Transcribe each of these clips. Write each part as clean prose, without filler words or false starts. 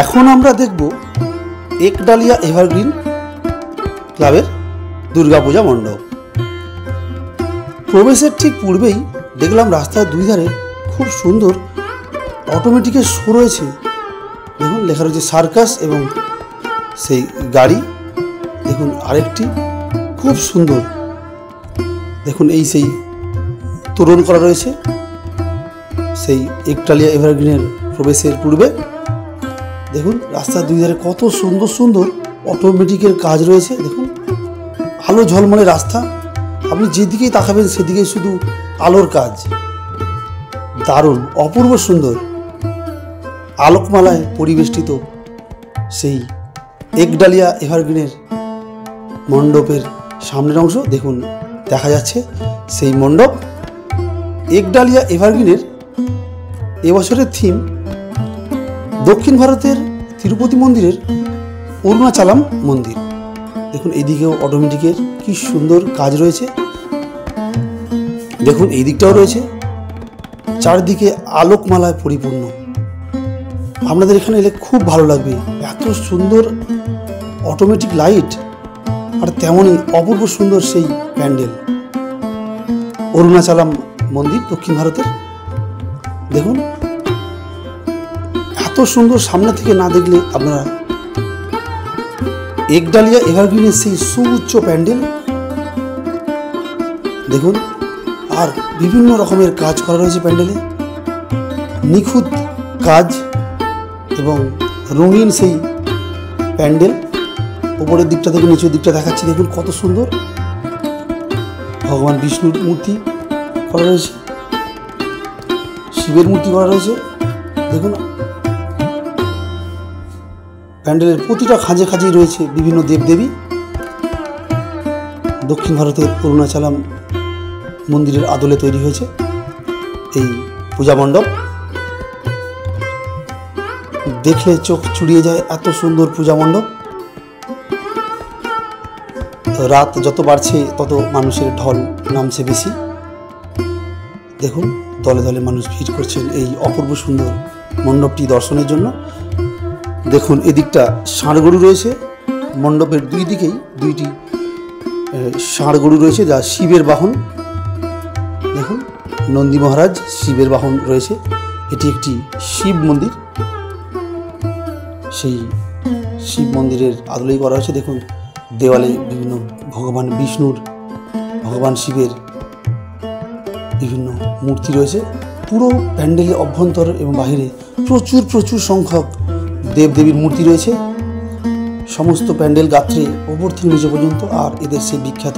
এখন আমরা দেখব একডালিয়া এভারগ্রিন ক্লাবের দুর্গাপূজা মণ্ডপ। প্রবেশের ঠিক পূর্বেই দেখলাম রাস্তার দুই ধারে খুব সুন্দর অটোমেটিকের শো রয়েছে। দেখুন লেখা রয়েছে সার্কাস এবং সেই গাড়ি। দেখুন আরেকটি খুব সুন্দর, দেখুন এই সেই তোরণ করা রয়েছে সেই একডালিয়া এভারগ্রিনের প্রবেশের পূর্বে। দেখুন রাস্তার দুই ধারে কত সুন্দর সুন্দর অটোমেটিকের কাজ রয়েছে। দেখুন আলো ঝলমলে রাস্তা, আপনি যেদিকেই তাকাবেন সেদিকেই শুধু আলোর কাজ। দারুণ অপূর্ব সুন্দর আলোকমালায় পরিবেষ্টিত সেই একডালিয়া এভারগ্রিনের মণ্ডপের সামনের অংশ। দেখুন দেখা যাচ্ছে সেই মণ্ডপ। একডালিয়া এভারগ্রিনের এবছরের থিম দক্ষিণ ভারতের তিরুপতি মন্দিরের অরুণাচলাম মন্দির। দেখুন এইদিকেও অটোমেটিকের কি সুন্দর কাজ রয়েছে। দেখুন এই দিকটাও রয়েছে, চারদিকে আলোকমালায় পরিপূর্ণ। আপনাদের এখানে এলে খুব ভালো লাগবে, এত সুন্দর অটোমেটিক লাইট আর তেমনই অপূর্ব সুন্দর সেই প্যান্ডেল। অরুণাচলাম মন্দির দক্ষিণ ভারতের। দেখুন এত সুন্দর, সামনে থেকে না দেখলে আপনারা একডালিয়া এভারগ্রিনের সেই সুউচ্চ প্যান্ডেল দেখুন। আর বিভিন্ন রকমের কাজ করা রয়েছে প্যান্ডেলে, নিখুঁত কাজ এবং রঙিন সেই প্যান্ডেল। উপরের দিকটা থেকে নিচের দিকটা দেখাচ্ছি, দেখুন কত সুন্দর ভগবান বিষ্ণুর মূর্তি করা রয়েছে, শিবের মূর্তি করা রয়েছে। দেখুন প্যান্ডেলের প্রতিটা খাঁজে খাঁজেই রয়েছে বিভিন্ন দেবদেবী। দক্ষিণ ভারতের অরুণাচলাম মন্দিরের আদলে তৈরি হয়েছে এই পূজা মণ্ডপ। দেখলে চোখ চুড়িয়ে যায়, এত সুন্দর পূজা মণ্ডপ। রাত যত বাড়ছে তত মানুষের ঢল নামছে বেশি। দেখুন দলে দলে মানুষ ভিড় করছেন এই অপূর্ব সুন্দর মণ্ডপটি দর্শনের জন্য। দেখুন এদিকটা ষাঁড় গরু রয়েছে, মণ্ডপের দুই দিকেই দুইটি ষাঁড় গরু রয়েছে যা শিবের বাহন। দেখুন নন্দী মহারাজ শিবের বাহন রয়েছে। এটি একটি শিব মন্দির, সেই শিব মন্দিরের আদলেই করা হয়েছে। দেখুন দেওয়ালে বিভিন্ন ভগবান বিষ্ণুর, ভগবান শিবের বিভিন্ন মূর্তি রয়েছে। পুরো প্যান্ডেলের অভ্যন্তর এবং বাহিরে প্রচুর প্রচুর সংখ্যক দেবদেবীর মূর্তি রয়েছে। সমস্ত প্যান্ডেল গাত্রে ওপর থেকে নিচে পর্যন্ত। আর এদের সেই বিখ্যাত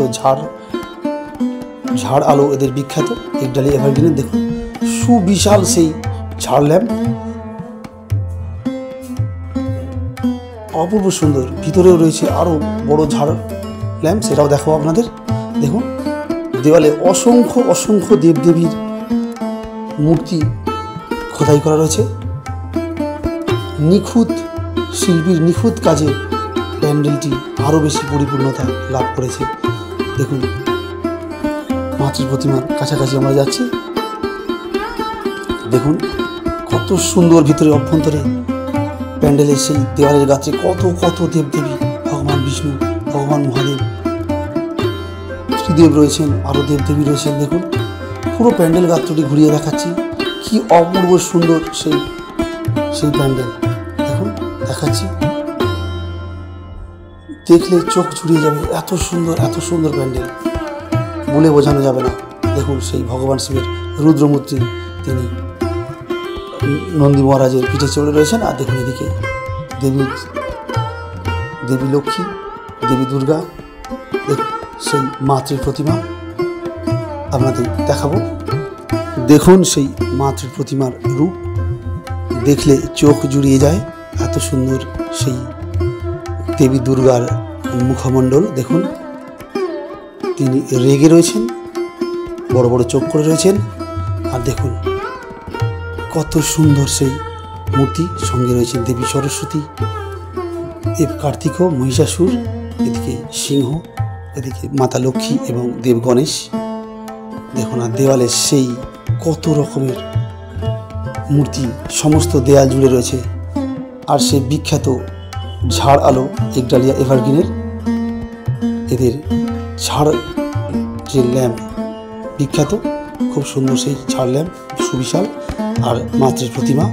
ঝাড় আলো এদের বিখ্যাত একডালিয়া এভারগ্রিনের। দেখুন সুবিশাল সেই ঝাড় ল্যাম্প, অপূর্ব সুন্দর। ভিতরেও রয়েছে আরও বড় ঝাড় ল্যাম্প, সেটাও দেখাবো আপনাদের। দেখুন দেওয়ালে অসংখ্য অসংখ্য দেবদেবীর মূর্তি খোদাই করা রয়েছে। নিখুঁত শিল্পীর নিখুঁত কাজে প্যান্ডেলটি আরও বেশি পরিপূর্ণতা লাভ করেছে। দেখুন মাতৃ প্রতিমার কাছাকাছি আমরা যাচ্ছি। দেখুন কত সুন্দর ভিতরে অভ্যন্তরে প্যান্ডেলের সেই দেওয়ালের গাত্রে কত কত দেবদেবী, ভগবান বিষ্ণু, ভগবান মহাদেব, শ্রীদেব রয়েছেন, আরও দেবদেবী রয়েছেন। দেখুন পুরো প্যান্ডেল গাত্রটি ঘুরিয়ে দেখাচ্ছি, কি অপূর্ব সুন্দর সেই প্যান্ডেল। দেখুন দেখাচ্ছি, দেখলে চোখ জুড়িয়ে যাবে, এত সুন্দর এত সুন্দর প্যান্ডেল বলে বোঝানো যাবে না। দেখুন সেই ভগবান শিবের রুদ্রমূর্তি, তিনি নন্দী মহারাজের পিঠে চড়ে রয়েছেন। আর দেখুন এদিকে দেবী লক্ষ্মী, দেবী দুর্গা, দেখুন সেই মাতৃ প্রতিমা আপনাদের দেখাবো। দেখুন সেই মাতৃ প্রতিমার রূপ দেখলে চোখ জুড়িয়ে যায়, এত সুন্দর সেই দেবী দুর্গার মুখমণ্ডল। দেখুন তিনি রেগে রয়েছেন, বড় বড় চোখ করে রয়েছেন। আর দেখুন কত সুন্দর সেই মূর্তি, সঙ্গে রয়েছেন দেবী সরস্বতী, দেব কার্তিক, মহিষাসুর, এদিকে সিংহ, এদিকে মাতা লক্ষ্মী এবং দেব গণেশ। দেখুন আর দেওয়ালে সেই কত রকমের মূর্তি সমস্ত দেয়াল জুড়ে রয়েছে। আর সেই বিখ্যাত ঝাড় আলো একডালিয়া এভারগ্রিনের এদের ঝাড় যে ল্যাম্প বিখ্যাত, খুব সুন্দর সেই ঝাড় ল্যাম্প, সুবিশাল। আর মাতৃর প্রতিমা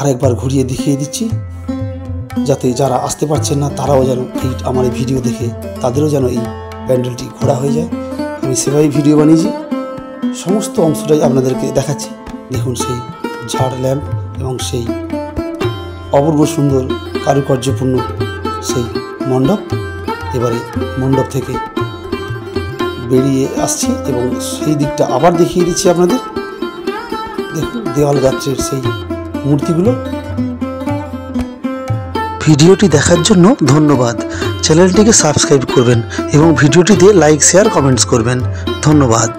আরেকবার ঘুরিয়ে দেখিয়ে দিচ্ছি, যাতে যারা আসতে পারছেন না তারাও যেন এই আমার এই ভিডিও দেখে তাদেরও যেন এই প্যান্ডেলটি ঘোরা হয়ে যায়। আমি সেভাবেই ভিডিও বানিয়েছি, সমস্ত অংশটাই আপনাদেরকে দেখাচ্ছি। দেখুন সেই ঝাড় ল্যাম্প এবং সেই অপূর্ব সুন্দর কারুকার্যপূর্ণ সেই মণ্ডপ। এবারে মণ্ডপ থেকে বেরিয়ে আসছি এবং সেই দিকটা আবার দেখিয়ে দিচ্ছি আপনাদের। দেখুন দেওয়াল গাত্রের সেই মূর্তিগুলো। ভিডিওটি দেখার জন্য ধন্যবাদ। চ্যানেলটিকে সাবস্ক্রাইব করবেন এবং ভিডিওটিতে লাইক, শেয়ার, কমেন্টস করবেন। ধন্যবাদ।